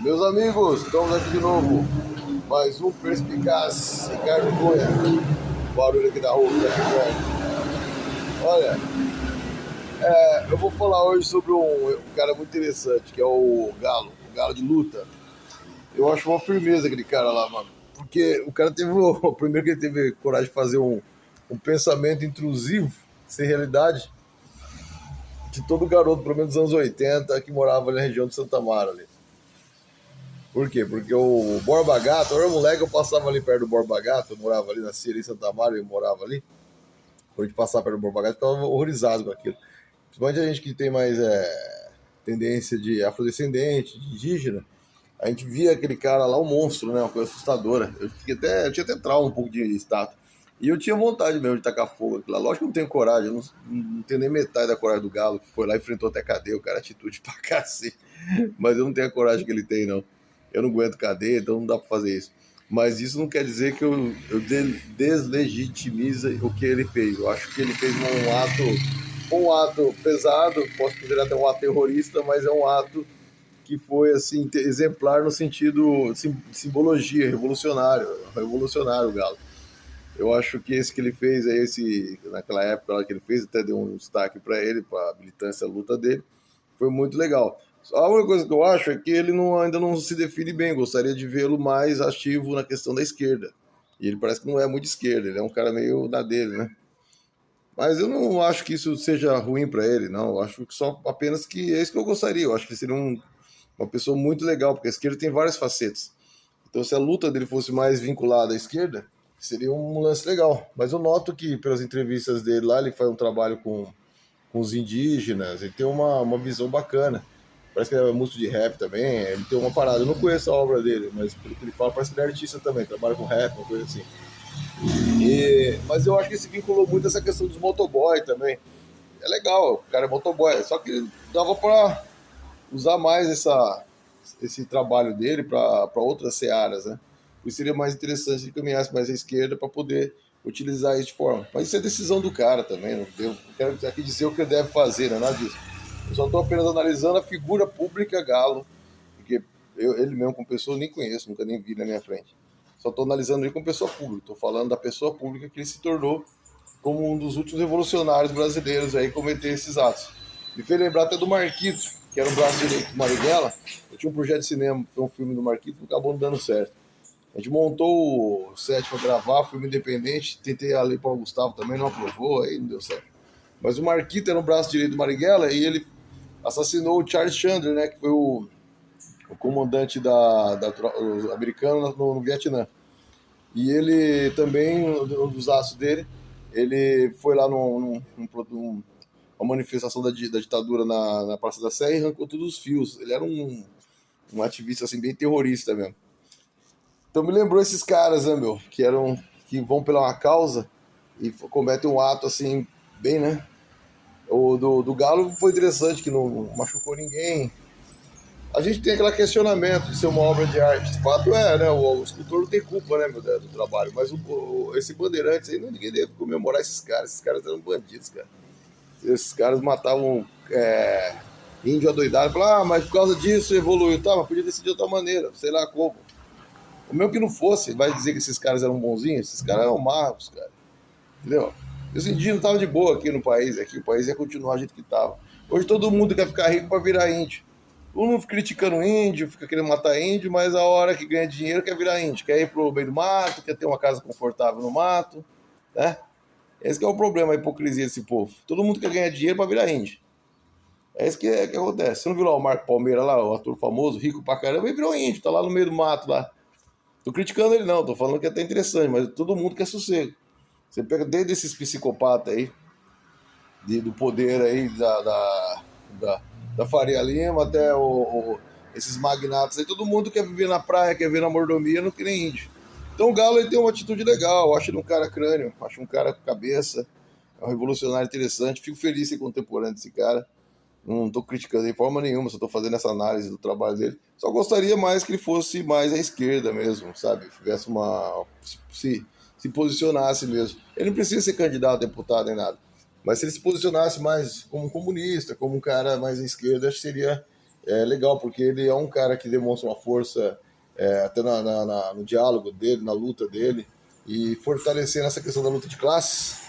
Meus amigos, estamos aqui de novo. Mais um Perspicaz, Ricardo Cunha. Barulho aqui da rua, que tá aqui perto. Olha, eu vou falar hoje sobre um cara muito interessante, que é o Galo de luta. Eu acho uma firmeza aquele cara lá, mano. Porque o cara teve, primeiro que ele teve coragem de fazer um pensamento intrusivo, sem realidade, de todo garoto, pelo menos dos anos 80, que morava ali na região de Santa Mara ali. Por quê? Porque o Borba Gato, eu era moleque, eu passava ali perto do Borba Gato, eu morava ali na Síria, em Santa Maria, eu morava ali. Quando a gente passava perto do Borba Gato, eu ficava horrorizado com aquilo. Principalmente a gente que tem mais tendência de afrodescendente, de indígena, a gente via aquele cara lá, um monstro, né? Uma coisa assustadora. Eu tinha até trauma um pouco de estátua. E eu tinha vontade mesmo de tacar fogo aquilo lá. Lógico que eu não tenho coragem, eu não tenho nem metade da coragem do Galo, que foi lá e enfrentou até cadeia, o cara atitude pra cacete. Mas eu não tenho a coragem que ele tem, não. Eu não aguento cadeia, então não dá pra fazer isso. Mas isso não quer dizer que eu deslegitimize o que ele fez. Eu acho que ele fez um ato pesado, posso considerar até um ato terrorista, mas é um ato que foi assim exemplar no sentido simbologia, revolucionário o Galo. Eu acho que esse que ele fez, esse naquela época lá que ele fez, até deu um destaque para ele, para a militância, a luta dele, foi muito legal. A única coisa que eu acho é que ele ainda não se define bem. Gostaria de vê-lo mais ativo na questão da esquerda. E ele parece que não é muito de esquerda, ele é um cara meio na dele, né? Mas eu não acho que isso seja ruim para ele, não. Eu acho que só apenas que é isso que eu gostaria. Eu acho que ele seria uma pessoa muito legal, porque a esquerda tem várias facetas. Então, se a luta dele fosse mais vinculada à esquerda, seria um lance legal. Mas eu noto que, pelas entrevistas dele lá, ele faz um trabalho com os indígenas, ele tem uma visão bacana. Parece que ele é músico de rap também, ele tem uma parada. Eu não conheço a obra dele, mas pelo que ele fala, parece que ele é artista também, trabalha com rap, uma coisa assim. Mas eu acho que se vinculou muito essa questão dos motoboy também. É legal, o cara é motoboy, só que dava para usar mais esse trabalho dele para outras searas, né? Isso seria mais interessante se caminhasse mais à esquerda para poder utilizar isso de forma. Mas isso é decisão do cara também, não quero aqui dizer o que ele deve fazer, não é nada disso. Eu só estou apenas analisando a figura pública Galo, porque ele mesmo como pessoa eu nem conheço, nunca nem vi na minha frente. Só estou analisando ele como pessoa pública, estou falando da pessoa pública que ele se tornou como um dos últimos revolucionários brasileiros aí cometer esses atos. Me fez lembrar até do Marquito, que era um braço direito do Marighella. Eu tinha um projeto de cinema, foi um filme do Marquito, que acabou não dando certo. A gente montou o set para gravar, filme independente, tentei a lei para o Gustavo também, não aprovou, aí não deu certo. Mas o Marquito era um braço direito do Marighella e ele assassinou o Charles Chandler, né, que foi o comandante o americano no Vietnã. E ele também, um dos aços dele, ele foi lá uma manifestação da ditadura na Praça da Sé e arrancou todos os fios. Ele era um ativista assim, bem terrorista mesmo. Então me lembrou esses caras, né, meu, que vão pela uma causa e cometem um ato assim, bem, né? O do Galo foi interessante, que não machucou ninguém. A gente tem aquele questionamento de ser uma obra de arte. De fato é, né? O escultor não tem culpa, né, meu Deus, do trabalho. Mas esse Bandeirantes aí, ninguém deve comemorar esses caras. Esses caras eram bandidos, cara. Esses caras matavam índio adoidado. Falaram, mas por causa disso evoluiu. Tá, mas podia decidir de outra maneira, sei lá como. O mesmo que não fosse, vai dizer que esses caras eram bonzinhos? Esses caras eram magos, cara. Entendeu? Os indígenas estavam de boa aqui no país. Aqui o país ia continuar do jeito que estava. Hoje todo mundo quer ficar rico para virar índio. Todo mundo fica criticando índio, fica querendo matar índio, mas a hora que ganha dinheiro quer virar índio. Quer ir pro meio do mato, quer ter uma casa confortável no mato, né? Esse que é o problema, a hipocrisia desse povo. Todo mundo quer ganhar dinheiro para virar índio. É isso que acontece. Você não viu lá o Marco Palmeira lá, o ator famoso, rico pra caramba, ele virou índio, tá lá no meio do mato lá. Tô criticando ele não, tô falando que é até interessante, mas todo mundo quer sossego. Você pega desde esses psicopatas aí, do poder aí da Faria Lima até esses magnatas aí, todo mundo quer viver na praia, quer viver na mordomia, não que nem índio. Então o Galo ele tem uma atitude legal, eu acho ele um cara crânio, acho um cara com cabeça, é um revolucionário interessante, fico feliz de ser contemporâneo desse cara. Não estou criticando de forma nenhuma, só estou fazendo essa análise do trabalho dele. Só gostaria mais que ele fosse mais à esquerda mesmo, sabe? Tivesse se posicionasse mesmo. Ele não precisa ser candidato a deputado nem nada. Mas se ele se posicionasse mais como um comunista, como um cara mais à esquerda, acho que seria é legal, porque ele é um cara que demonstra uma força até no diálogo dele, na luta dele, e fortalecendo essa questão da luta de classes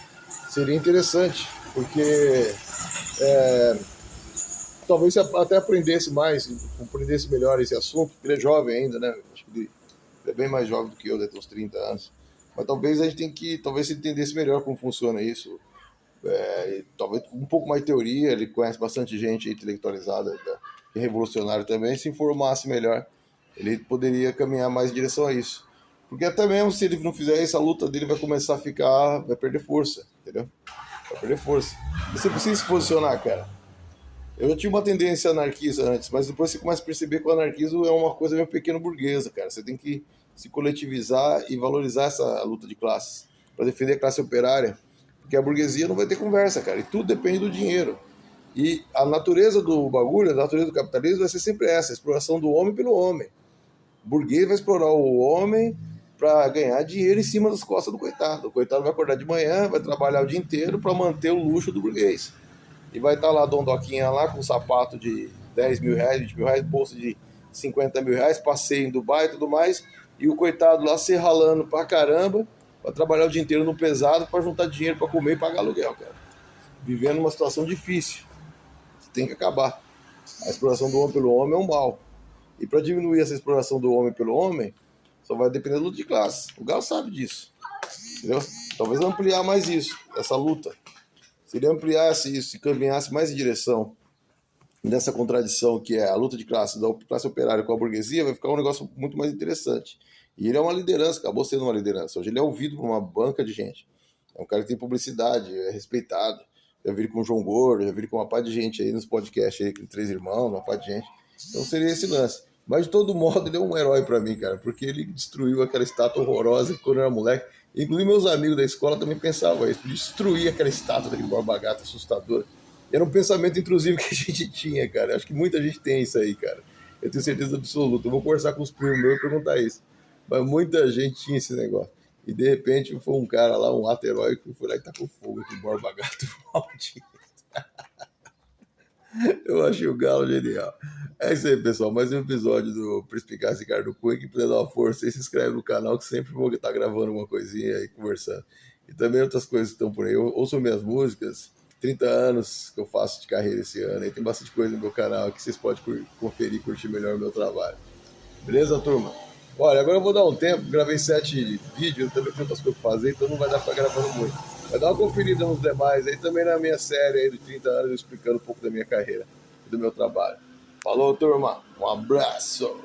seria interessante, porque talvez se até aprendesse mais, compreendesse melhor esse assunto, porque ele é jovem ainda, né? Acho que ele é bem mais jovem do que eu, deve ter uns 30 anos. Mas talvez a gente tem que, talvez se entendesse melhor como funciona isso, talvez um pouco mais de teoria, ele conhece bastante gente intelectualizada, que é revolucionário também, se informasse melhor, ele poderia caminhar mais em direção a isso. Porque até mesmo se ele não fizer isso, a luta dele vai começar a ficar, vai perder força, entendeu? Vai perder força. Você precisa se posicionar, cara. Eu já tinha uma tendência anarquista antes, mas depois você começa a perceber que o anarquismo é uma coisa meio pequeno burguesa, cara. Você tem que se coletivizar e valorizar essa luta de classes para defender a classe operária, porque a burguesia não vai ter conversa, cara. E tudo depende do dinheiro. E a natureza do bagulho, a natureza do capitalismo vai ser sempre essa, a exploração do homem pelo homem. O burguês vai explorar o homem para ganhar dinheiro em cima das costas do coitado. O coitado vai acordar de manhã, vai trabalhar o dia inteiro para manter o luxo do burguês. E vai estar lá Dondoquinha lá com um sapato de 10 mil reais, 20 mil reais, bolsa de 50 mil reais, passeio em Dubai e tudo mais. E o coitado lá se ralando pra caramba, pra trabalhar o dia inteiro no pesado, pra juntar dinheiro pra comer e pagar aluguel, cara. Vivendo uma situação difícil. Tem que acabar. A exploração do homem pelo homem é um mal. E para diminuir essa exploração do homem pelo homem, só vai depender da luta de classe. O Galo sabe disso. Entendeu? Talvez ampliar mais isso, essa luta. Se ele ampliasse isso e caminhasse mais em direção dessa contradição que é a luta de classe, da classe operária com a burguesia, vai ficar um negócio muito mais interessante. E ele é uma liderança, acabou sendo uma liderança. Hoje ele é ouvido por uma banca de gente. É um cara que tem publicidade, é respeitado. Já vi ele com o João Gordo, já vi ele com uma par de gente aí nos podcasts aí, com Três Irmãos, uma par de gente. Então seria esse lance. Mas de todo modo, ele é um herói pra mim, cara, porque ele destruiu aquela estátua horrorosa quando eu era moleque. Inclusive meus amigos da escola também pensavam isso, destruir aquela estátua daquele Borba Gato assustador. Era um pensamento intrusivo que a gente tinha, cara. Acho que muita gente tem isso aí, cara. Eu tenho certeza absoluta. Eu vou conversar com os primos meus e perguntar isso. Mas muita gente tinha esse negócio. E de repente foi um cara lá, um ato heróico, que foi lá e tacou fogo aqui, Borba Gato maldito. Eu achei o Galo genial. É isso aí, pessoal. Mais um episódio do Perspicaz Ricardo Cunha. Que puder dar uma força aí, se inscreve no canal, que sempre vou estar gravando uma coisinha aí, conversando. E também outras coisas que estão por aí. Ouçam minhas músicas. 30 anos que eu faço de carreira esse ano. Aí tem bastante coisa no meu canal que vocês podem conferir e curtir melhor o meu trabalho. Beleza, turma? Olha, agora eu vou dar um tempo. Gravei 7 vídeos, eu também tenho outras coisas pra fazer, então não vai dar pra gravando muito. Vai dar uma conferida nos demais aí, também na minha série aí de 30 anos, explicando um pouco da minha carreira e do meu trabalho. Falou, turma. Um abraço.